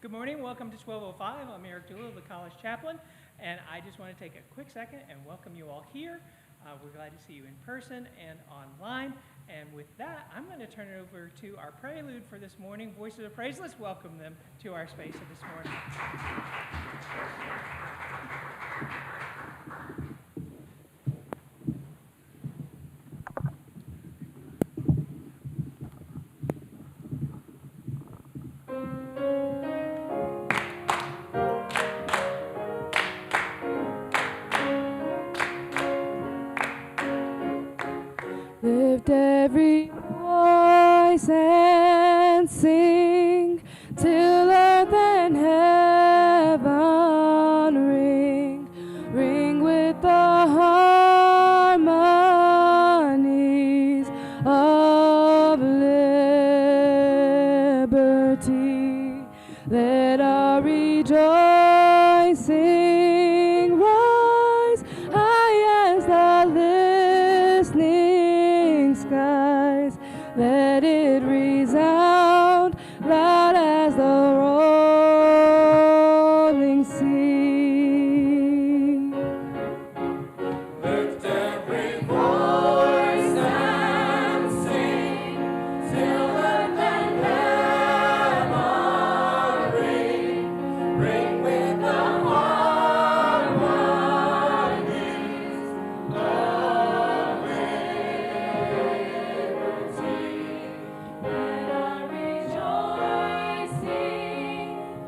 Good morning. Welcome to 1205. I'm Eric Doolittle, the college chaplain, and I just want to take a quick second and welcome you all here. We're glad to see you in person and online. And with that, I'm going to turn it over to our prelude for this morning, Voices of Praise. Let's welcome them to our space this morning. Lift every voice and sing till earth and heaven ring, ring with the harmonies of liberty. Let our rejoicing rise high as the listening skies. Let it resound loud as the rolling sea. Lift every voice and sing till earth and heaven ring, ring with the harmonies of liberty. Let our rejoicing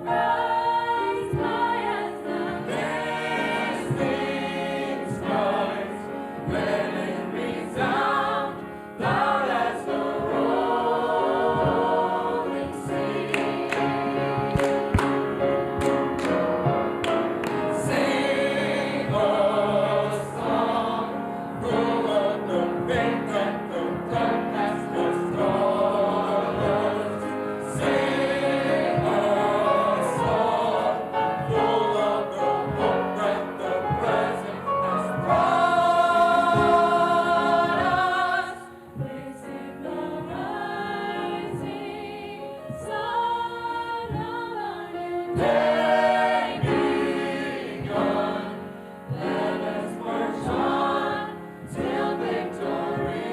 rise high as the listening skies. Let it resound loud as the rolling sea. Sing a song full of the faith that the blood has bestowed us. Sing a song full of the hope that the present has brought us. Praising the rising sun of our new day begun. Let us march on till victory.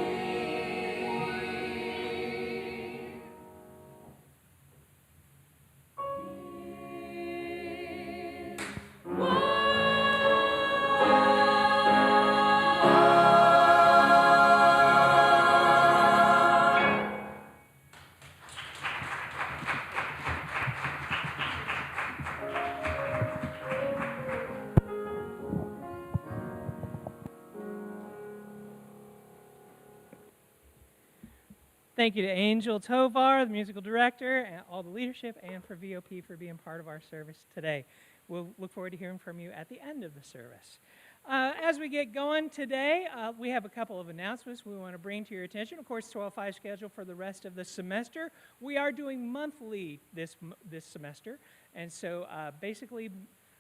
Thank you to Angel Tovar, the musical director, and all the leadership, and for VOP for being part of our service today. We'll look forward to hearing from you at the end of the service. As we get going today, we have a couple of announcements we want to bring to your attention. Of course, 12-5 schedule for the rest of the semester. We are doing monthly this semester, and so basically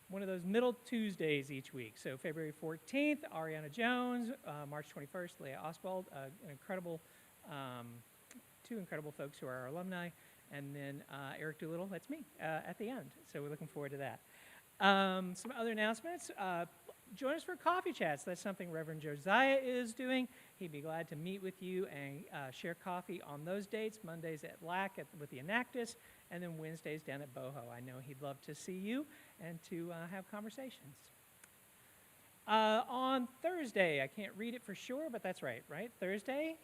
one of those middle Tuesdays each week. So February 14th, Ariana Jones, March 21st, Leah Oswald, an incredible two incredible folks who are our alumni, and then Eric Doolittle, that's me, at the end. So we're looking forward to that. Some other announcements. Join us for coffee chats. That's something Reverend Josiah is doing. He'd be glad to meet with you and share coffee on those dates, Mondays at LAC with the Enactus, and then Wednesdays down at Boho. I know he'd love to see you and to have conversations. On Thursday, I can't read it for sure, but that's right? Thursday,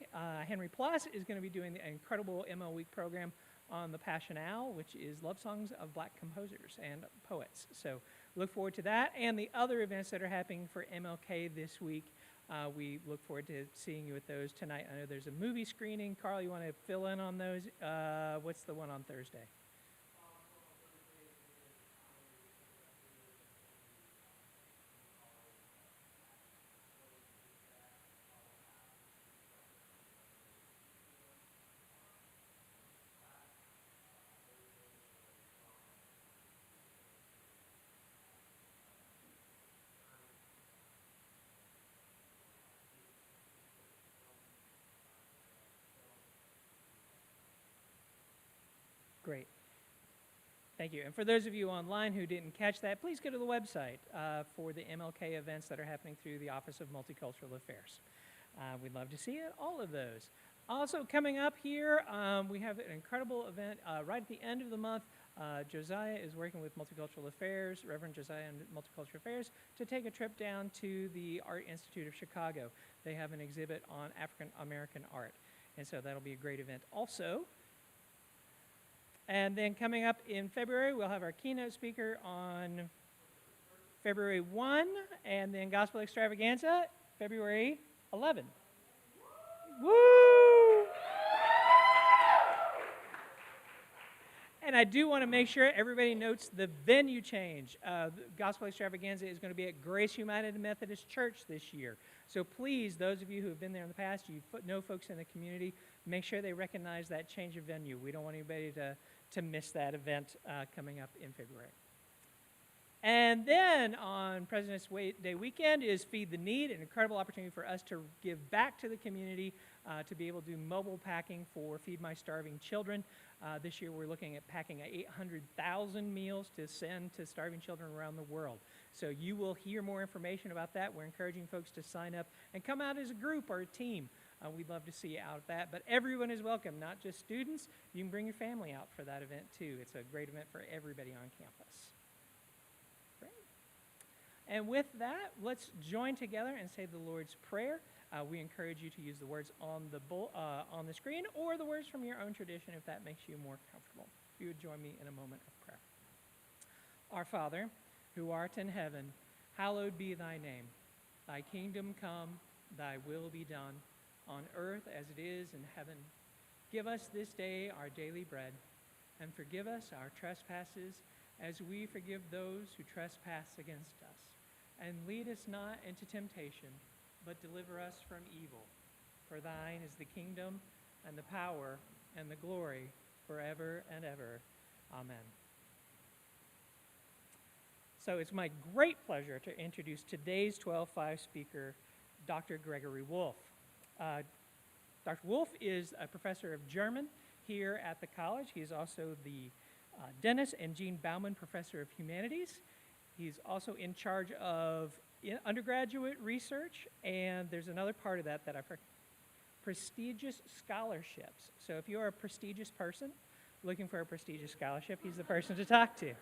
Henry Plus is going to be doing the incredible ML Week program on the Passionale, which is love songs of black composers and poets. So look forward to that and the other events that are happening for MLK this week. We look forward to seeing you at those tonight. I know there's a movie screening. Carl, you want to fill in on those? What's the one on Thursday? Great. Thank you. And for those of you online who didn't catch that, please go to the website for the MLK events that are happening through the Office of Multicultural Affairs. We'd love to see it, all of those. Also coming up here, we have an incredible event right at the end of the month. Josiah is working with Multicultural Affairs, Reverend Josiah and Multicultural Affairs, to take a trip down to the Art Institute of Chicago. They have an exhibit on African American art, and so that'll be a great event also. And then coming up in February, we'll have our keynote speaker on February 1, and then Gospel Extravaganza, February 11. Woo! And I do want to make sure everybody notes the venue change. The Gospel Extravaganza is going to be at Grace United Methodist Church this year. So please, those of you who have been there in the past, you know folks in the community, make sure they recognize that change of venue. We don't want anybody to miss that event coming up in February. And then on President's Day weekend is Feed the Need, an incredible opportunity for us to give back to the community, to be able to do mobile packing for Feed My Starving Children. This year we're looking at packing 800,000 meals to send to starving children around the world. So you will hear more information about that. We're encouraging folks to sign up and come out as a group or a team. We'd love to see you out at that. But everyone is welcome, not just students. You can bring your family out for that event too. It's a great event for everybody on campus. Great. And with that, let's join together and say the Lord's Prayer. We encourage you to use the words on the screen or the words from your own tradition if that makes you more comfortable. If you would join me in a moment of prayer. Our Father, who art in heaven, hallowed be thy name. Thy kingdom come, thy will be done, on earth as it is in heaven. Give us this day our daily bread, and forgive us our trespasses as we forgive those who trespass against us. And lead us not into temptation, but deliver us from evil. For thine is the kingdom, and the power, and the glory, forever and ever. Amen. So it's my great pleasure to introduce today's 12-5 speaker, Dr. Gregory Wolf. Dr. Wolf is a professor of German here at the college. He's also the Dennis and Jean Bauman Professor of Humanities. He's also in charge of undergraduate research, and there's another part of that I forgot. Prestigious scholarships. So if you're a prestigious person looking for a prestigious scholarship, he's the person to talk to.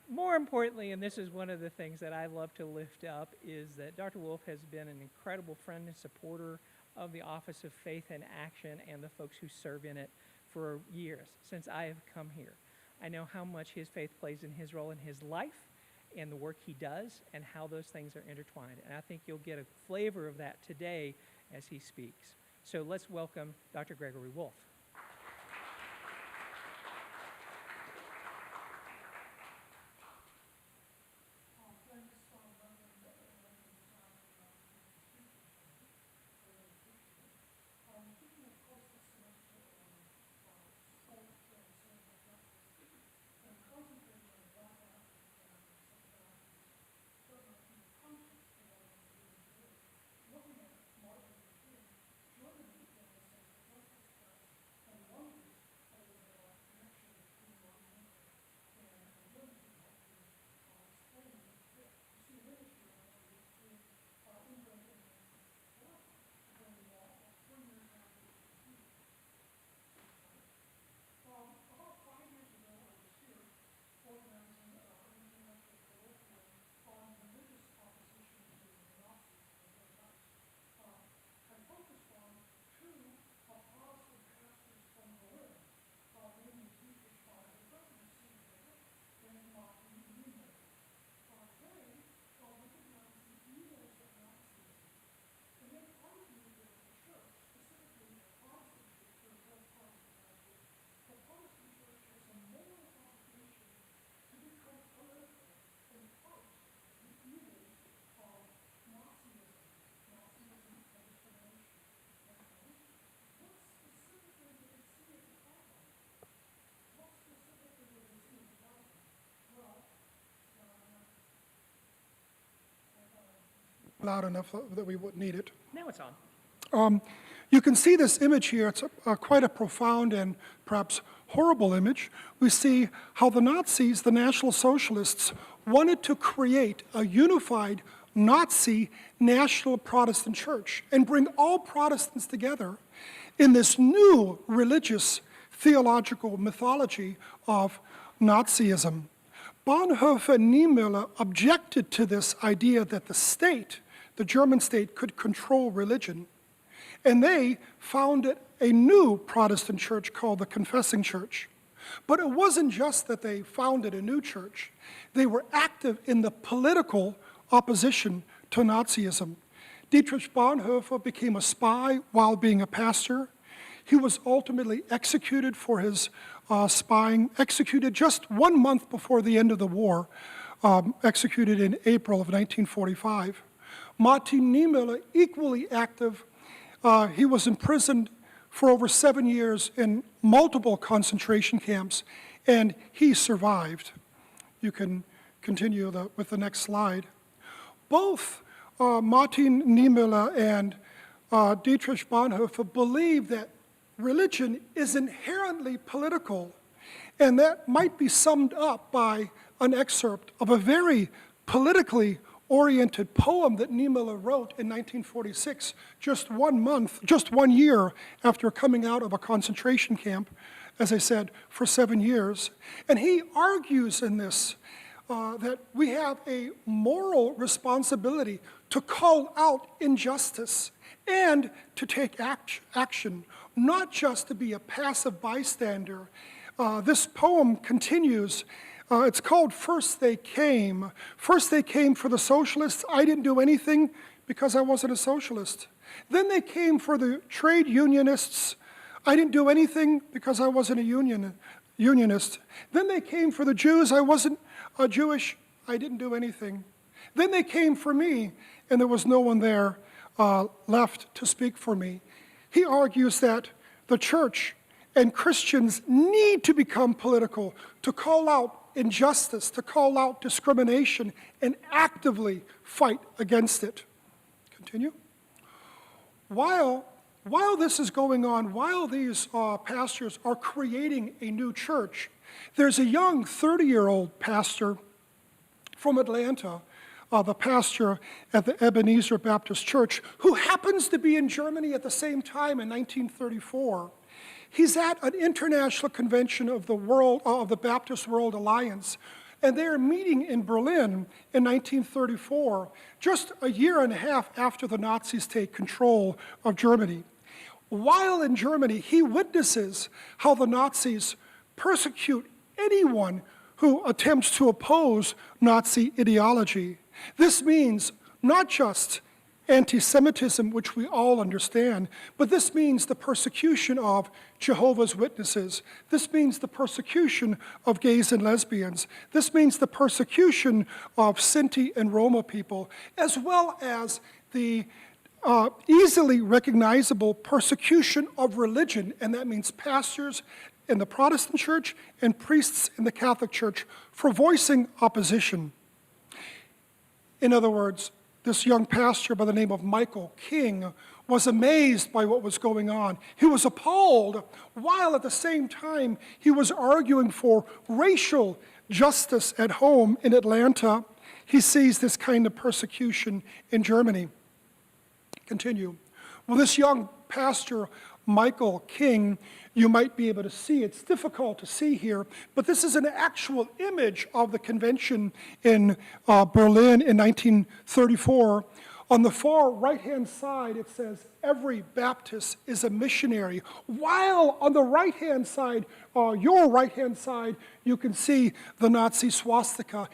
More importantly, and this is one of the things that I love to lift up, is that Dr. Wolf has been an incredible friend and supporter of the Office of Faith and Action and the folks who serve in it for years, since I have come here. I know how much his faith plays in his role in his life and the work he does and how those things are intertwined. And I think you'll get a flavor of that today as he speaks. So let's welcome Dr. Gregory Wolf. Loud enough that we wouldn't need it. Now it's on. You can see this image here. It's quite a profound and perhaps horrible image. We see how the Nazis, the National Socialists, wanted to create a unified Nazi national Protestant church and bring all Protestants together in this new religious theological mythology of Nazism. Bonhoeffer and Niemöller objected to this idea that the state, the German state, could control religion. And they founded a new Protestant church called the Confessing Church. But it wasn't just that they founded a new church. They were active in the political opposition to Nazism. Dietrich Bonhoeffer became a spy while being a pastor. He was ultimately executed for his spying, executed just 1 month before the end of the war, executed in April of 1945. Martin Niemöller, equally active, he was imprisoned for over 7 years in multiple concentration camps, and he survived. You can continue with the next slide. Both Martin Niemöller and Dietrich Bonhoeffer believed that religion is inherently political, and that might be summed up by an excerpt of a very politically oriented poem that Niemöller wrote in 1946, just 1 year after coming out of a concentration camp, as I said, for 7 years. And he argues in this that we have a moral responsibility to call out injustice and to take action, not just to be a passive bystander. This poem continues. It's called First They Came. First they came for the socialists. I didn't do anything because I wasn't a socialist. Then they came for the trade unionists. I didn't do anything because I wasn't a unionist. Then they came for the Jews. I wasn't Jewish. I didn't do anything. Then they came for me, and there was no one there left to speak for me. He argues that the church and Christians need to become political, to call out injustice, to call out discrimination, and actively fight against it. Continue. While this is going on, while these pastors are creating a new church, there's a young 30-year-old pastor from Atlanta, the pastor at the Ebenezer Baptist Church, who happens to be in Germany at the same time in 1934. He's at an international convention of the Baptist World Alliance, and they are meeting in Berlin in 1934, just a year and a half after the Nazis take control of Germany. While in Germany, he witnesses how the Nazis persecute anyone who attempts to oppose Nazi ideology. This means not just anti-Semitism, which we all understand, but this means the persecution of Jehovah's Witnesses. This means the persecution of gays and lesbians. This means the persecution of Sinti and Roma people, as well as the easily recognizable persecution of religion, and that means pastors in the Protestant church and priests in the Catholic Church for voicing opposition. In other words, this young pastor by the name of Michael King was amazed by what was going on. He was appalled, while at the same time he was arguing for racial justice at home in Atlanta. He sees this kind of persecution in Germany. Continue. Well, this young pastor, Michael King, you might be able to see, it's difficult to see here, but this is an actual image of the convention in Berlin in 1934. On the far right-hand side, it says, "Every Baptist is a missionary," while on the right-hand side, your right-hand side, you can see the Nazi swastika.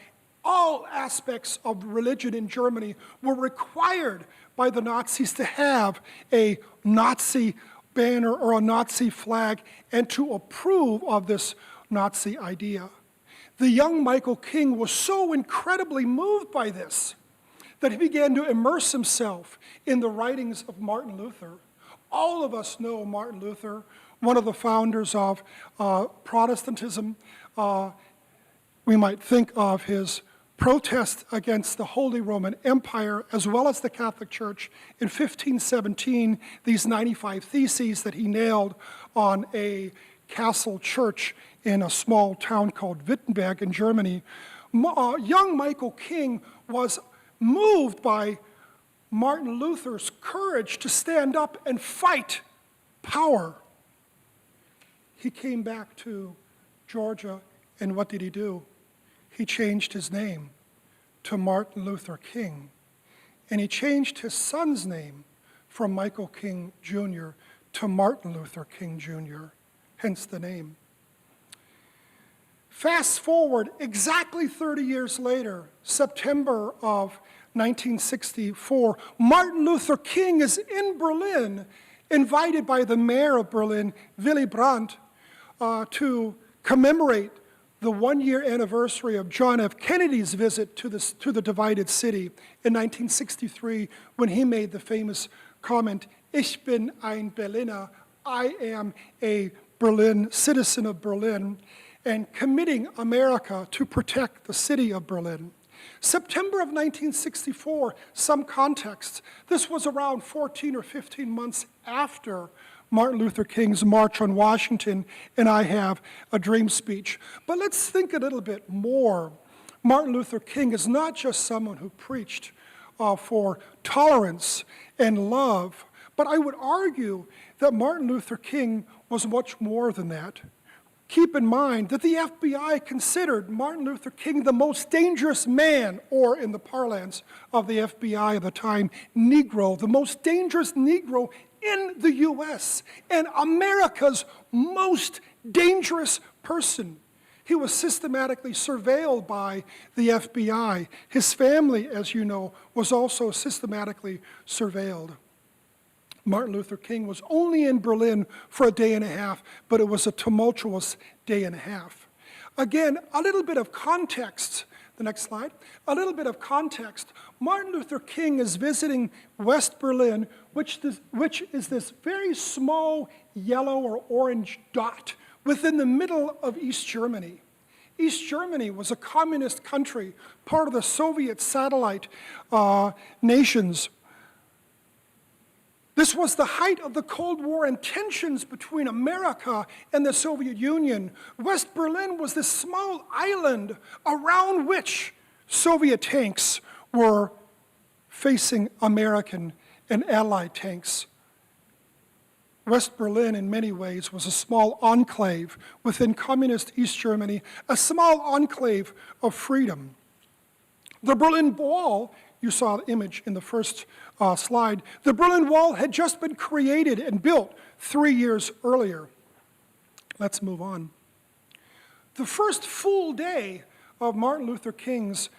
All aspects of religion in Germany were required by the Nazis to have a Nazi banner or a Nazi flag and to approve of this Nazi idea. The young Michael King was so incredibly moved by this that he began to immerse himself in the writings of Martin Luther. All of us know Martin Luther, one of the founders of Protestantism. We might think of his protest against the Holy Roman Empire as well as the Catholic Church. In 1517, these 95 theses that he nailed on a castle church in a small town called Wittenberg in Germany. Young Michael King was moved by Martin Luther's courage to stand up and fight power. He came back to Georgia, and what did he do? He changed his name to Martin Luther King, and he changed his son's name from Michael King Jr. to Martin Luther King Jr., hence the name. Fast forward exactly 30 years later, September of 1964, Martin Luther King is in Berlin, invited by the mayor of Berlin, Willy Brandt, to commemorate the one-year anniversary of John F. Kennedy's visit to the divided city in 1963, when he made the famous comment, "Ich bin ein Berliner," I am a Berlin citizen of Berlin, and committing America to protect the city of Berlin. September of 1964, some context. This was around 14 or 15 months after Martin Luther King's March on Washington and I Have a Dream speech. But let's think a little bit more. Martin Luther King is not just someone who preached for tolerance and love, but I would argue that Martin Luther King was much more than that. Keep in mind that the FBI considered Martin Luther King the most dangerous man, or in the parlance of the FBI at the time, Negro, the most dangerous Negro in the US, and America's most dangerous person. He was systematically surveilled by the FBI. His family, as you know, was also systematically surveilled. Martin Luther King was only in Berlin for a day and a half, but it was a tumultuous day and a half. Again, a little bit of context. The next slide. A little bit of context. Martin Luther King is visiting West Berlin, which is this very small yellow or orange dot within the middle of East Germany. East Germany was a communist country, part of the Soviet satellite nations. This was the height of the Cold War and tensions between America and the Soviet Union. West Berlin was this small island around which Soviet tanks were facing American and Allied tanks. West Berlin, in many ways, was a small enclave within communist East Germany, a small enclave of freedom. The Berlin Wall, you saw the image in the first slide, the Berlin Wall had just been created and built 3 years earlier. Let's move on. The first full day of Martin Luther King's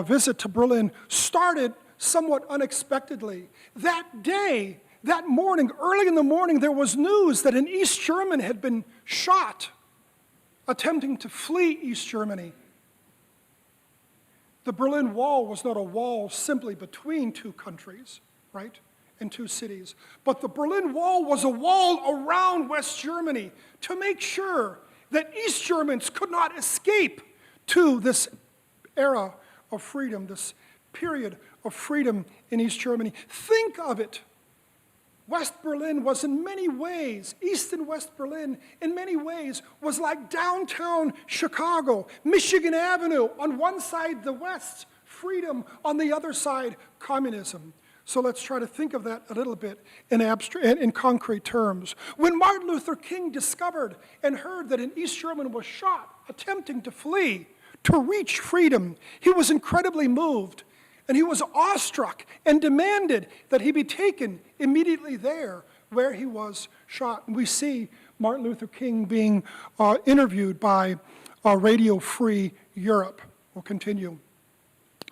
visit to Berlin started somewhat unexpectedly. That day, that morning, early in the morning, there was news that an East German had been shot attempting to flee East Germany. The Berlin Wall was not a wall simply between two countries, right, and two cities, but the Berlin Wall was a wall around West Germany to make sure that East Germans could not escape to this era of freedom, this period of freedom in East Germany. Think of it. West Berlin was in many ways, East and West Berlin in many ways was like downtown Chicago, Michigan Avenue, on one side the West, freedom, on the other side communism. So let's try to think of that a little bit in concrete terms. When Martin Luther King discovered and heard that an East German was shot attempting to flee, to reach freedom, he was incredibly moved. And he was awestruck and demanded that he be taken immediately there where he was shot. And we see Martin Luther King being interviewed by Radio Free Europe. We'll continue.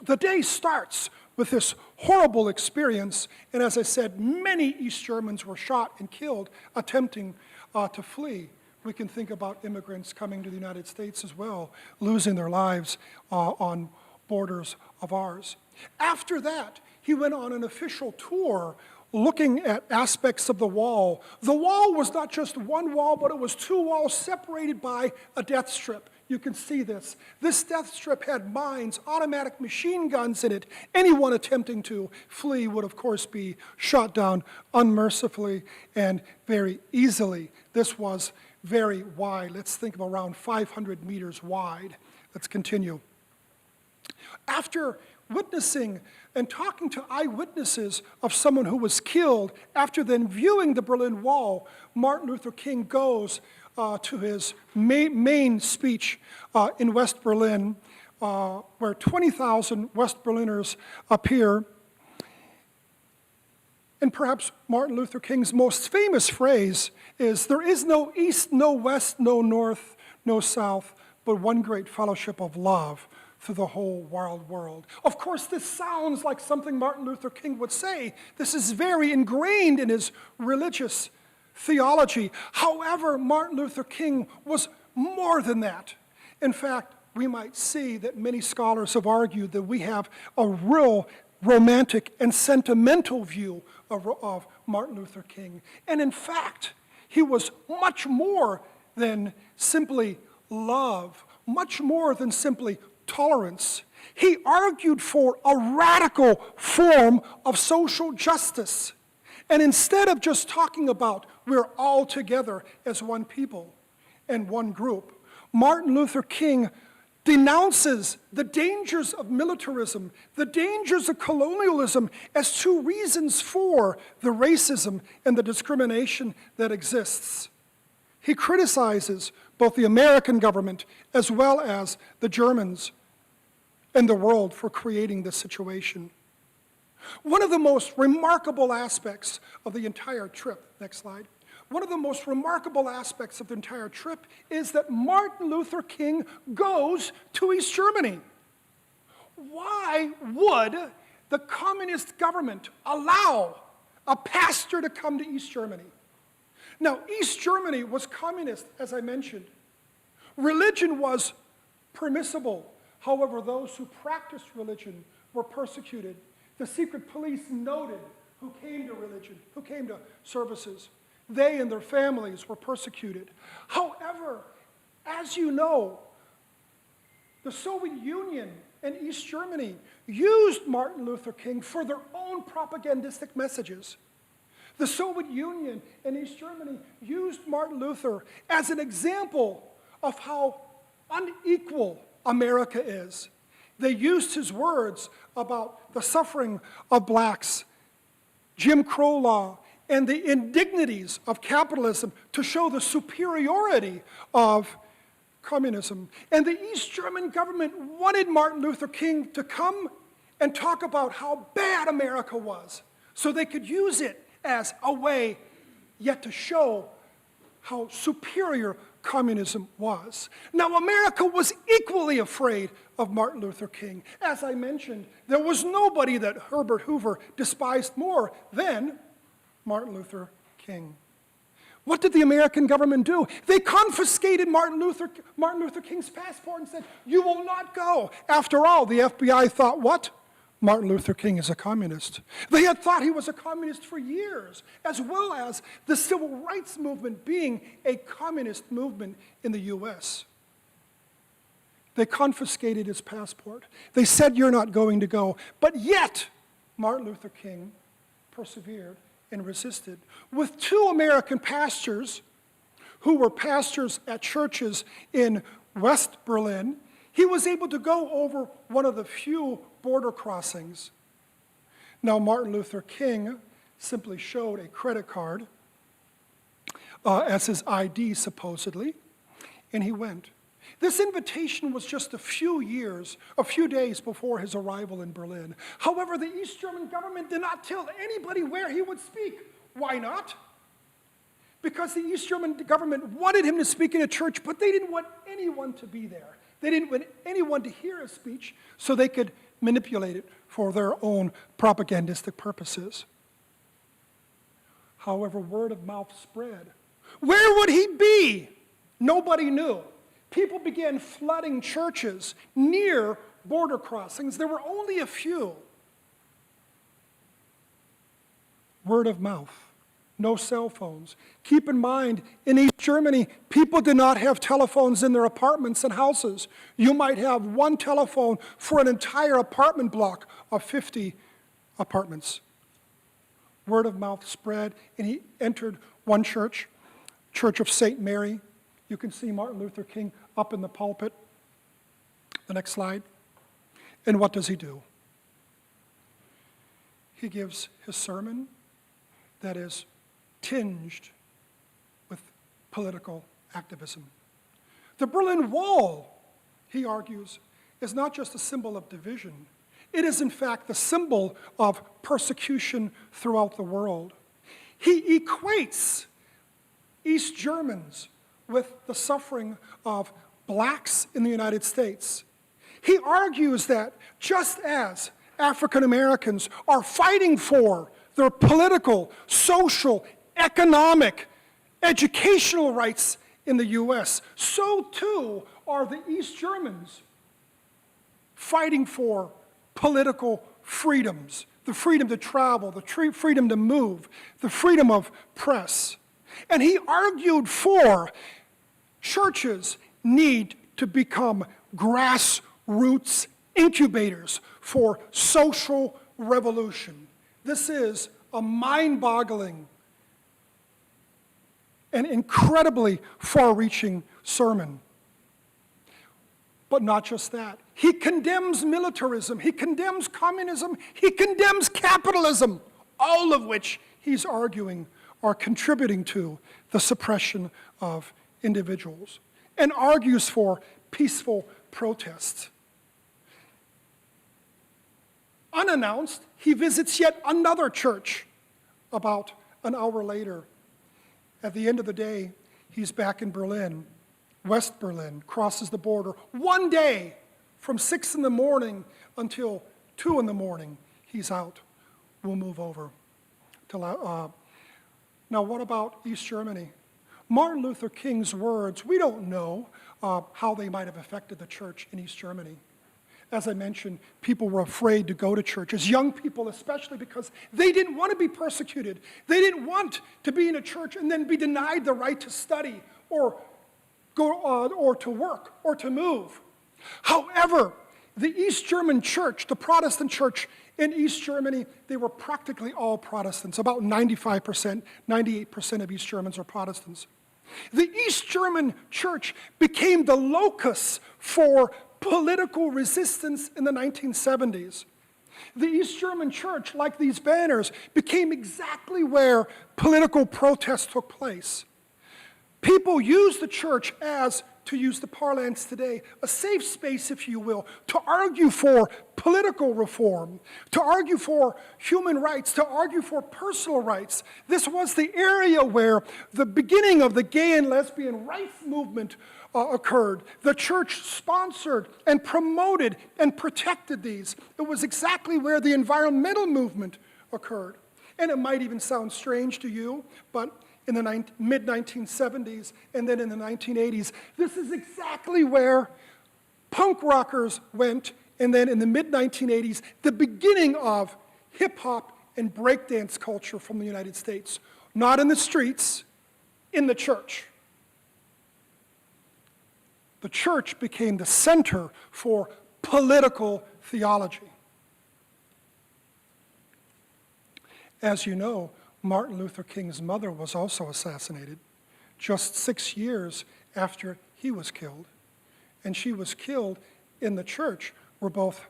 The day starts with this horrible experience, and as I said, many East Germans were shot and killed attempting to flee. We can think about immigrants coming to the United States as well, losing their lives on borders of ours. After that, he went on an official tour looking at aspects of the wall. The wall was not just one wall, but it was two walls separated by a death strip. you can see this. This death strip had mines, automatic machine guns in it. Anyone attempting to flee would, of course, be shot down unmercifully and very easily. This was very wide. Let's think of around 500 meters wide. Let's continue. After witnessing and talking to eyewitnesses of someone who was killed, after then viewing the Berlin Wall, Martin Luther King goes to his main speech in West Berlin, where 20,000 West Berliners appear. And perhaps Martin Luther King's most famous phrase is, "There is no east, no west, no north, no south, but one great fellowship of love through the whole wide world." Of course, this sounds like something Martin Luther King would say. This is very ingrained in his religious theology. However, Martin Luther King was more than that. In fact, we might see that many scholars have argued that we have a real romantic and sentimental view of Martin Luther King. And in fact, he was much more than simply love, much more than simply tolerance. He argued for a radical form of social justice. And instead of just talking about we're all together as one people and one group, Martin Luther King denounces the dangers of militarism, the dangers of colonialism as two reasons for the racism and the discrimination that exists. He criticizes both the American government as well as the Germans and the world for creating this situation. One of the most remarkable aspects of the entire trip, next slide, one of the most remarkable aspects of the entire trip is that Martin Luther King goes to East Germany. Why would the communist government allow a pastor to come to East Germany? Now, East Germany was communist, as I mentioned. Religion was permissible. However, those who practiced religion were persecuted. The secret police noted who came to religion, who came to services. They and their families were persecuted. However, as you know, the Soviet Union and East Germany used Martin Luther King for their own propagandistic messages. The Soviet Union and East Germany used Martin Luther as an example of how unequal America is. They used his words about the suffering of blacks, Jim Crow law, and the indignities of capitalism to show the superiority of communism. And the East German government wanted Martin Luther King to come and talk about how bad America was, so they could use it as a way yet to show how superior communism was. Now, America was equally afraid of Martin Luther King. As I mentioned, there was nobody that Herbert Hoover despised more than Martin Luther King. What did the American government do? They confiscated Martin Luther King's passport and said, "You will not go." After all, the FBI thought what? Martin Luther King is a communist. They had thought he was a communist for years, as well as the civil rights movement being a communist movement in the U.S. They confiscated his passport. They said, "You're not going to go." But yet, Martin Luther King persevered and resisted. With two American pastors who were pastors at churches in West Berlin, he was able to go over one of the few border crossings. Now, Martin Luther King simply showed a credit card as his ID, supposedly, and he went. This invitation was just a few days before his arrival in Berlin. However, the East German government did not tell anybody where he would speak. Why not? Because the East German government wanted him to speak in a church, but they didn't want anyone to be there. They didn't want anyone to hear his speech so they could manipulate it for their own propagandistic purposes. However, word of mouth spread. Where would he be? Nobody knew. People began flooding churches near border crossings. There were only a few. Word of mouth. no cell phones. Keep in mind, in East Germany, people did not have telephones in their apartments and houses. You might have one telephone for an entire apartment block of 50 apartments. Word of mouth spread, and he entered one church, Church of St. Mary. You can see Martin Luther King up in the pulpit. The next slide. And what does he do? He gives his sermon that is tinged with political activism. The Berlin Wall, he argues, is not just a symbol of division. It is, in fact, the symbol of persecution throughout the world. He equates East Germans with the suffering of blacks in the United States. He argues that just as African Americans are fighting for their political, social, economic, educational rights in the U.S., so too are the East Germans fighting for political freedoms, the freedom to travel, the freedom to move, the freedom of press. And he argued for churches need to become grassroots incubators for social revolution. This is a mind-boggling and incredibly far-reaching sermon. But not just that. He condemns militarism, he condemns communism, he condemns capitalism, all of which he's arguing are contributing to the suppression of individuals, and argues for peaceful protests. Unannounced, he visits yet another church about an hour later. At the end of the day, he's back in Berlin, West Berlin, crosses the border. One day, from 6 in the morning until 2 in the morning, he's out. We'll move over to now, what about East Germany? Martin Luther King's words, we don't know how they might have affected the church in East Germany. As I mentioned, people were afraid to go to churches, young people especially, because they didn't want to be persecuted. They didn't want to be in a church and then be denied the right to study or go or to work or to move. However, the East German church, the Protestant church in East Germany, they were practically all Protestants. About 95%, 98% of East Germans are Protestants. The East German church became the locus for political resistance in the 1970s. The East German church, like these banners, became exactly where political protest took place. People used the church as, to use the parlance today, a safe space, if you will, to argue for political reform, to argue for human rights, to argue for personal rights. This was the area where the beginning of the gay and lesbian rights movement occurred. The church sponsored and promoted and protected these. It was exactly where the environmental movement occurred. And it might even sound strange to you, but in the mid-1970s and then in the 1980s, this is exactly where punk rockers went, and then in the mid-1980s, the beginning of hip-hop and breakdance culture from the United States. Not in the streets, in the church. The church became the center for political theology. As you know, Martin Luther King's mother was also assassinated just 6 years after he was killed. And she was killed in the church where both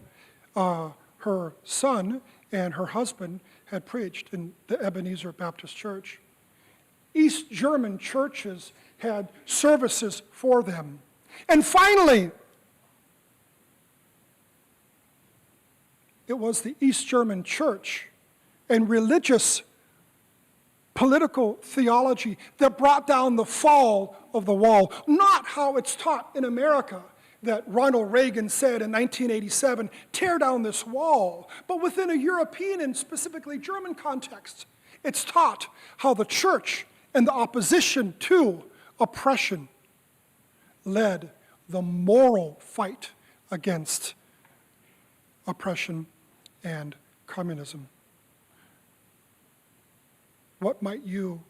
her son and her husband had preached in the Ebenezer Baptist Church. East German churches had services for them. And finally, it was the East German church and religious political theology that brought down the fall of the wall, not how it's taught in America that Ronald Reagan said in 1987, tear down this wall, but within a European and specifically German context. It's taught how the church and the opposition to oppression led the moral fight against oppression and communism. what might you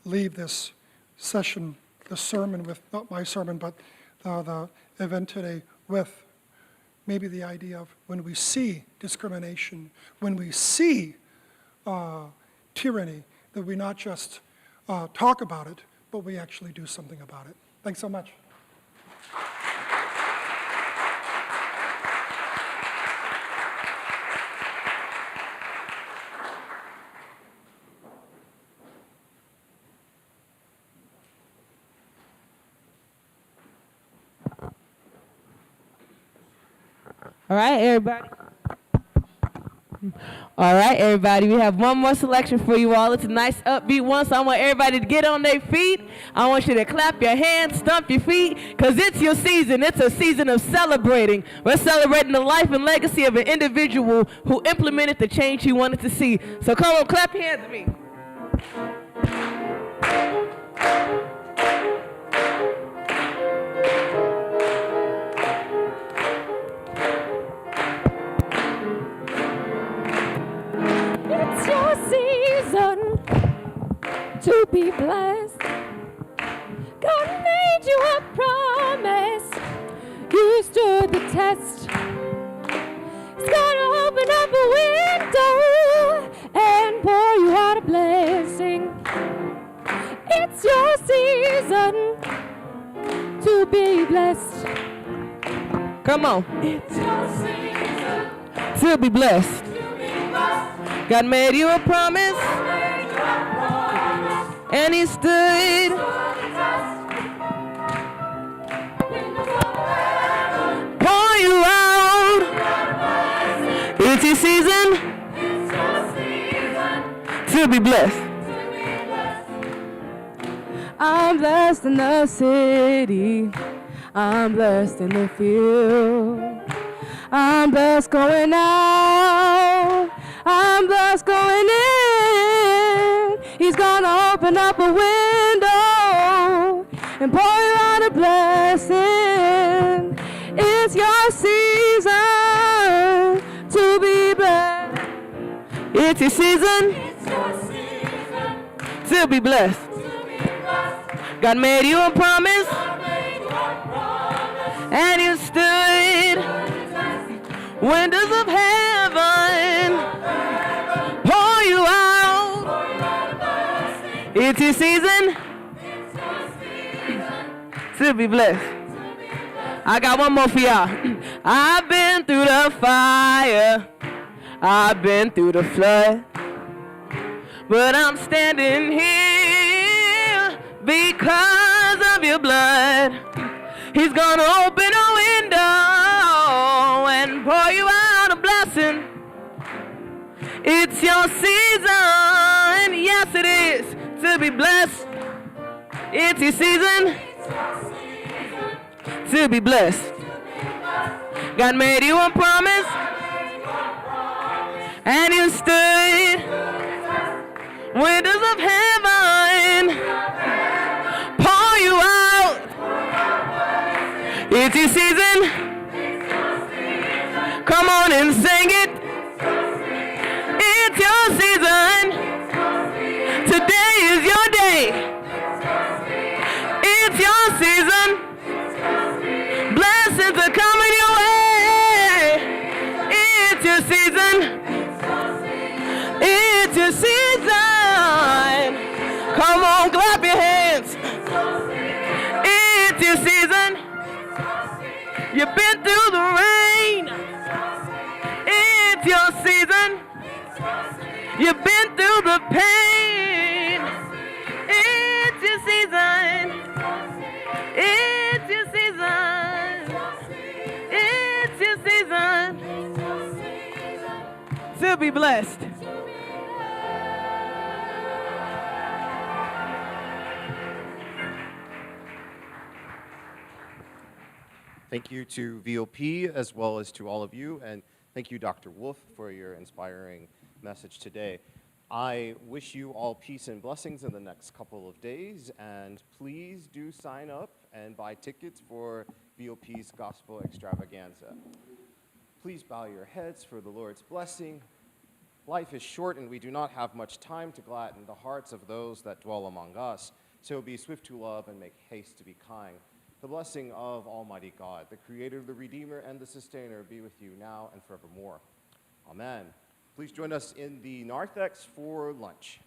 leave this session, the sermon with, not my sermon, but the event today with? Maybe the idea of when we see discrimination, when we see tyranny, that we not just talk about it, but we actually do something about it. Thanks so much. All right, everybody. All right, everybody. We have one more selection for you all. It's a nice upbeat one, so I want everybody to get on their feet. I want you to clap your hands, stomp your feet, because it's your season. It's a season of celebrating. We're celebrating the life and legacy of an individual who implemented the change he wanted to see. So come on, clap your hands at me. It's your season to be blessed. God made you a promise. You stood the test. He's gonna open up a window and pour you out a blessing. It's your season to be blessed. Come on. It's your season To be blessed. to be blessed. God made you a promise, Made you a promise. and he stood. Stood the test. Windows of heaven. Pour you out. It's your season It's your season to be blessed. to be blessed. I'm blessed in the city. I'm blessed in the field. I'm blessed going out. I'm blessed going in. He's gonna open up a window and pour you out a blessing. It's your season to be blessed. It's your season It's your season to be blessed. to be blessed. God made you a promise, Made you a promise. and you stood. Windows of heaven, pour you out. It's your season to be blessed. I got one more for y'all. I've been through the fire, I've been through the flood, but I'm standing here because of your blood. He's gonna open a window and pour you out a blessing. It's your season, yes it is, to be blessed. It's your season to be blessed. God made you a promise, and you stood. Windows of heaven, pour you out. It's your season. Come on and sing it. It's your season. Today is your day. It's your season. Blessings are coming your way. It's your season. It's your season. Come on, clap your hands. It's your season. You've been through the rain. It's your season. You've been through the pain. It's your season. It's your season. It's your season to be blessed. Thank you to VOP as well as to all of you, and thank you, Dr. Wolf, for your inspiring message today. I wish you all peace and blessings in the next couple of days, and please do sign up and buy tickets for VOP's Gospel Extravaganza. Please bow your heads for the Lord's blessing. Life is short, and we do not have much time to gladden the hearts of those that dwell among us. So be swift to love and make haste to be kind. The blessing of Almighty God, the Creator, the Redeemer, and the Sustainer be with you now and forevermore. Amen. Please join us in the narthex for lunch.